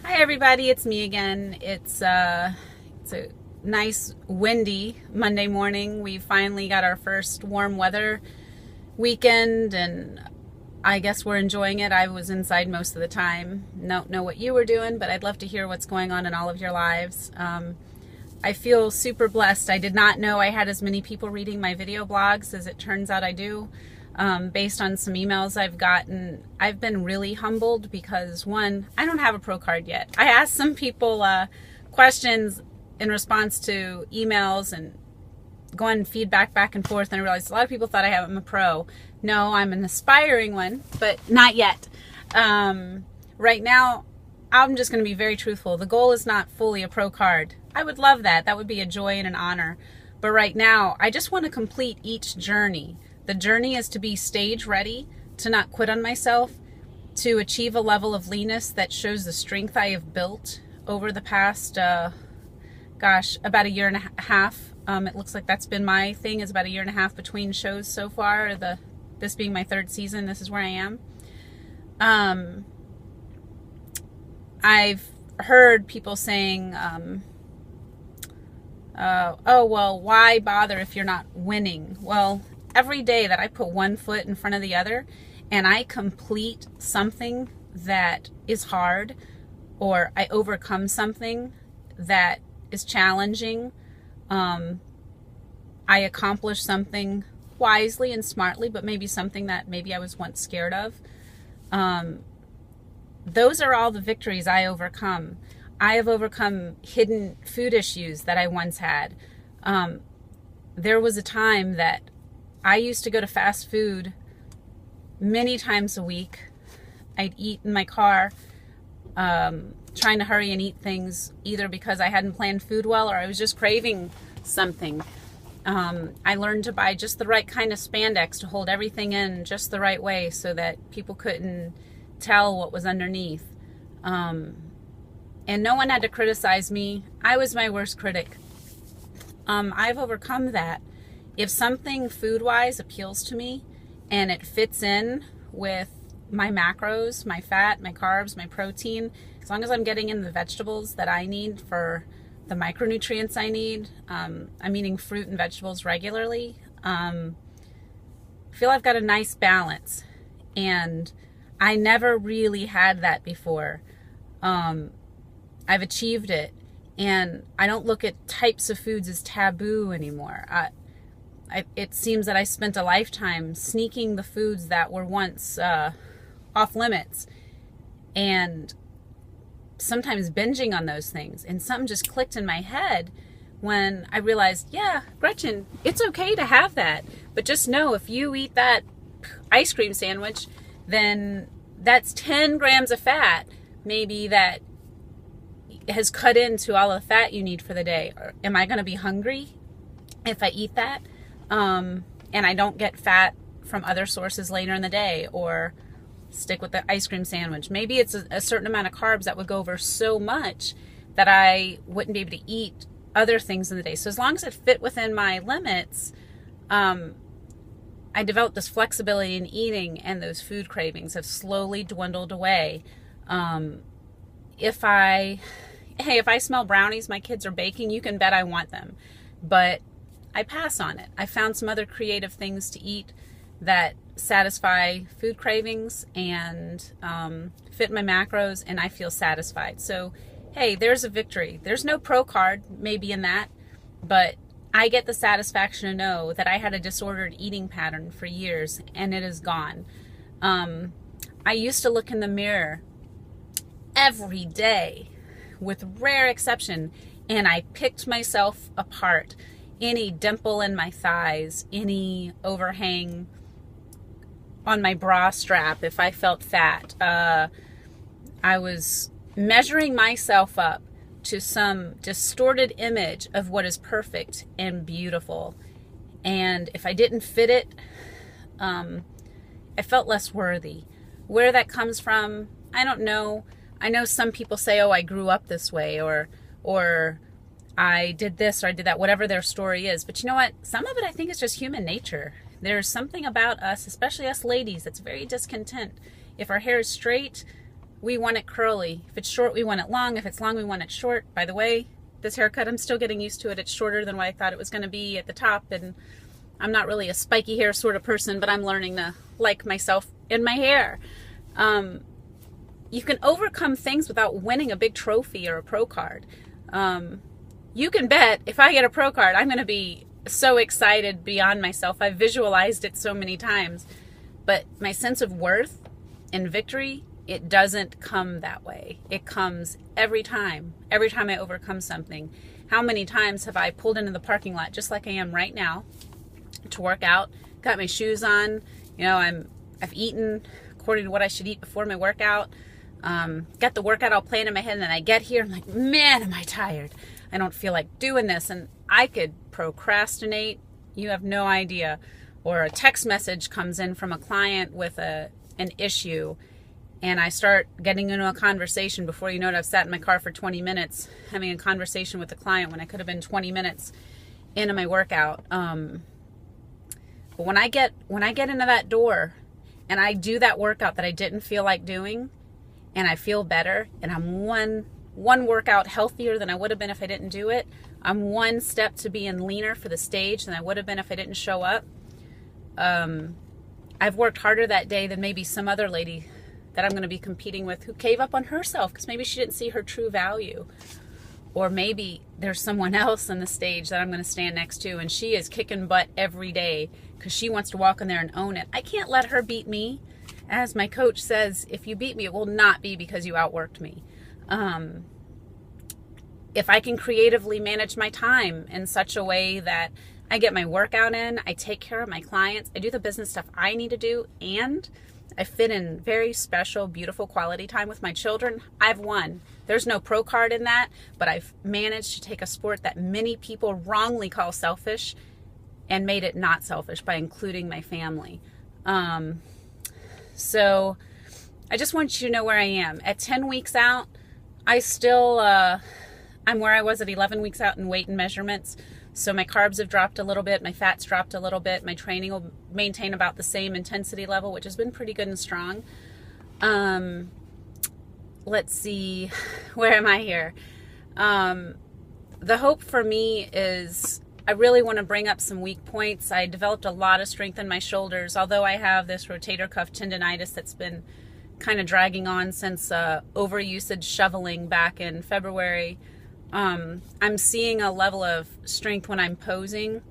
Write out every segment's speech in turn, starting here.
Hi everybody, it's me again. It's a nice windy Monday morning. We finally got our first warm weather weekend and I guess we're enjoying it. I was inside most of the time. Don't know what you were doing, but I'd love to hear what's going on in all of your lives. I feel super blessed. I did not know I had as many people reading my video blogs as it turns out I do. Based on some emails I've gotten, I've been really humbled because, one, I don't have a pro card yet. I asked some people questions in response to emails and going feedback back and forth, and I realized a lot of people thought I'm a pro. No, I'm an aspiring one, but not yet. Right now, I'm just going to be very truthful. The goal is not fully a pro card. I would love that. That would be a joy and an honor. But right now, I just want to complete each journey. The journey is to be stage ready, to not quit on myself, to achieve a level of leanness that shows the strength I have built over the past, about a year and a half. It looks like that's been my thing, is about a year and a half between shows so far. This being my third season, this is where I am. I've heard people saying, oh, well, why bother if you're not winning? Well, every day that I put one foot in front of the other and I complete something that is hard, or I overcome something that is challenging, I accomplish something wisely and smartly, but maybe something that maybe I was once scared of. Those are all the victories I overcome. I have overcome hidden food issues that I once had. There was a time that I used to go to fast food many times a week. I'd eat in my car, trying to hurry and eat things, either because I hadn't planned food well or I was just craving something. I learned to buy just the right kind of spandex to hold everything in just the right way so that people couldn't tell what was underneath. And no one had to criticize me. I was my worst critic. I've overcome that. If something food-wise appeals to me and it fits in with my macros, my fat, my carbs, my protein, as long as I'm getting in the vegetables that I need for the micronutrients I need, I'm eating fruit and vegetables regularly, I feel I've got a nice balance. And I never really had that before. I've achieved it. And I don't look at types of foods as taboo anymore. It seems that I spent a lifetime sneaking the foods that were once off limits and sometimes binging on those things. And something just clicked in my head when I realized, yeah, Gretchen, it's okay to have that. But just know, if you eat that ice cream sandwich, then that's 10 grams of fat, maybe, that has cut into all of the fat you need for the day. Or am I going to be hungry if I eat that? And I don't get fat from other sources later in the day, or stick with the ice cream sandwich. Maybe it's a certain amount of carbs that would go over so much that I wouldn't be able to eat other things in the day. So as long as it fit within my limits, I developed this flexibility in eating, and those food cravings have slowly dwindled away. If I smell brownies my kids are baking, you can bet I want them. But I pass on it. I found some other creative things to eat that satisfy food cravings and fit my macros, and I feel satisfied. So, hey, there's a victory. There's no pro card maybe in that, but I get the satisfaction to know that I had a disordered eating pattern for years, and it is gone. I used to look in the mirror every day, with rare exception, and I picked myself apart. Any dimple in my thighs, any overhang on my bra strap if I felt fat. I was measuring myself up to some distorted image of what is perfect and beautiful. And if I didn't fit it, I felt less worthy. Where that comes from, I don't know. I know some people say, oh, I grew up this way, or I did this or I did that, whatever their story is. But you know what? Some of it I think is just human nature. There's something about us, especially us ladies, that's very discontent. If our hair is straight, we want it curly. If it's short, we want it long. If it's long, we want it short. By the way, this haircut, I'm still getting used to it. It's shorter than what I thought it was going to be at the top, and I'm not really a spiky hair sort of person, but I'm learning to like myself in my hair. You can overcome things without winning a big trophy or a pro card. You can bet if I get a pro card, I'm going to be so excited beyond myself. I've visualized it so many times. But my sense of worth and victory, it doesn't come that way. It comes every time I overcome something. How many times have I pulled into the parking lot just like I am right now to work out, got my shoes on, you know, I've eaten according to what I should eat before my workout, got the workout all planned in my head, and then I get here, I'm like, man, am I tired. I don't feel like doing this, and I could procrastinate. You have no idea. Or a text message comes in from a client with an issue, and I start getting into a conversation. Before you know it, I've sat in my car for 20 minutes having a conversation with the client when I could have been 20 minutes into my workout. But when I get into that door and I do that workout that I didn't feel like doing, and I feel better, and I'm one workout healthier than I would have been if I didn't do it. I'm one step to being leaner for the stage than I would have been if I didn't show up. I've worked harder that day than maybe some other lady that I'm going to be competing with who gave up on herself because maybe she didn't see her true value. Or maybe there's someone else on the stage that I'm going to stand next to, and she is kicking butt every day because she wants to walk in there and own it. I can't let her beat me. As my coach says, if you beat me, it will not be because you outworked me. If I can creatively manage my time in such a way that I get my workout in, I take care of my clients, I do the business stuff I need to do, and I fit in very special, beautiful quality time with my children, I've won. There's no pro card in that, but I've managed to take a sport that many people wrongly call selfish and made it not selfish by including my family. So I just want you to know where I am. At 10 weeks out, I still, I'm where I was at 11 weeks out in weight and measurements. So my carbs have dropped a little bit, my fat's dropped a little bit, my training will maintain about the same intensity level, which has been pretty good and strong. Let's see, where am I here? The hope for me is I really want to bring up some weak points. I developed a lot of strength in my shoulders, although I have this rotator cuff tendonitis that's been kind of dragging on since overusage shoveling back in February. I'm seeing a level of strength when I'm posing.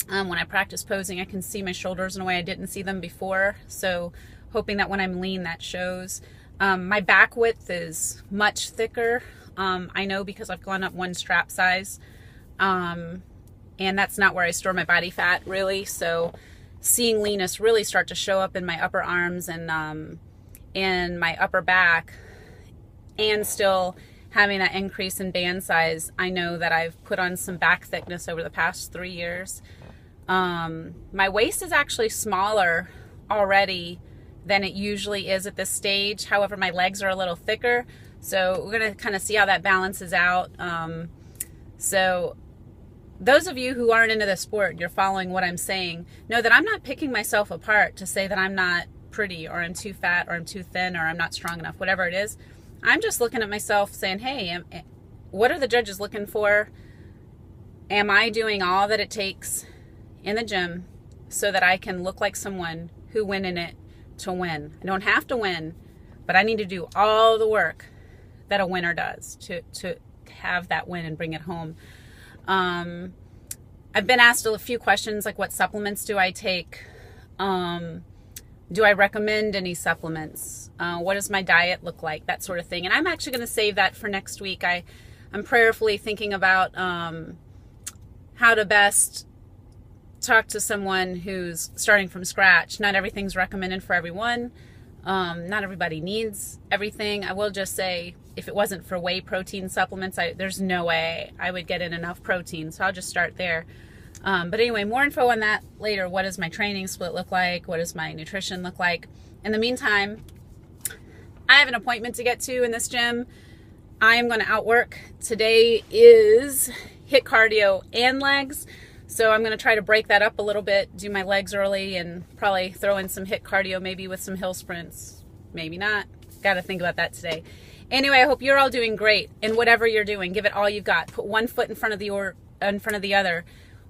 When I practice posing, I can see my shoulders in a way I didn't see them before. So hoping that when I'm lean, that shows. My back width is much thicker. I know because I've gone up one strap size. And that's not where I store my body fat, really. So seeing leanness really start to show up in my upper arms and in my upper back, and still having that increase in band size, I know that I've put on some back thickness over the past 3 years. My waist is actually smaller already than it usually is at this stage. However, my legs are a little thicker. So we're going to kind of see how that balances out. So those of you who aren't into the sport, you're following what I'm saying, know that I'm not picking myself apart to say that I'm not pretty, or I'm too fat, or I'm too thin, or I'm not strong enough, whatever it is. I'm just looking at myself saying, hey, what are the judges looking for? Am I doing all that it takes in the gym so that I can look like someone who went in it to win? I don't have to win, but I need to do all the work that a winner does to have that win and bring it home. I've been asked a few questions like, what supplements do I take? Do I recommend any supplements? What does my diet look like? That sort of thing. And I'm actually going to save that for next week. I'm prayerfully thinking about how to best talk to someone who's starting from scratch. Not everything's recommended for everyone. Not everybody needs everything. I will just say, if it wasn't for whey protein supplements, there's no way I would get in enough protein. So I'll just start there. But anyway, more info on that later. What does my training split look like? What does my nutrition look like? In the meantime, I have an appointment to get to in this gym. I am going to outwork. Today is HIIT cardio and legs. So I'm going to try to break that up a little bit, do my legs early, and probably throw in some HIIT cardio, maybe with some hill sprints. Maybe not. Got to think about that today. Anyway, I hope you're all doing great in whatever you're doing. Give it all you've got. Put one foot in front of the other.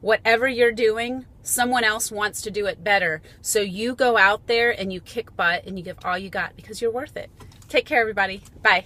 Whatever you're doing, someone else wants to do it better. So you go out there and you kick butt and you give all you got because you're worth it. Take care, everybody. Bye.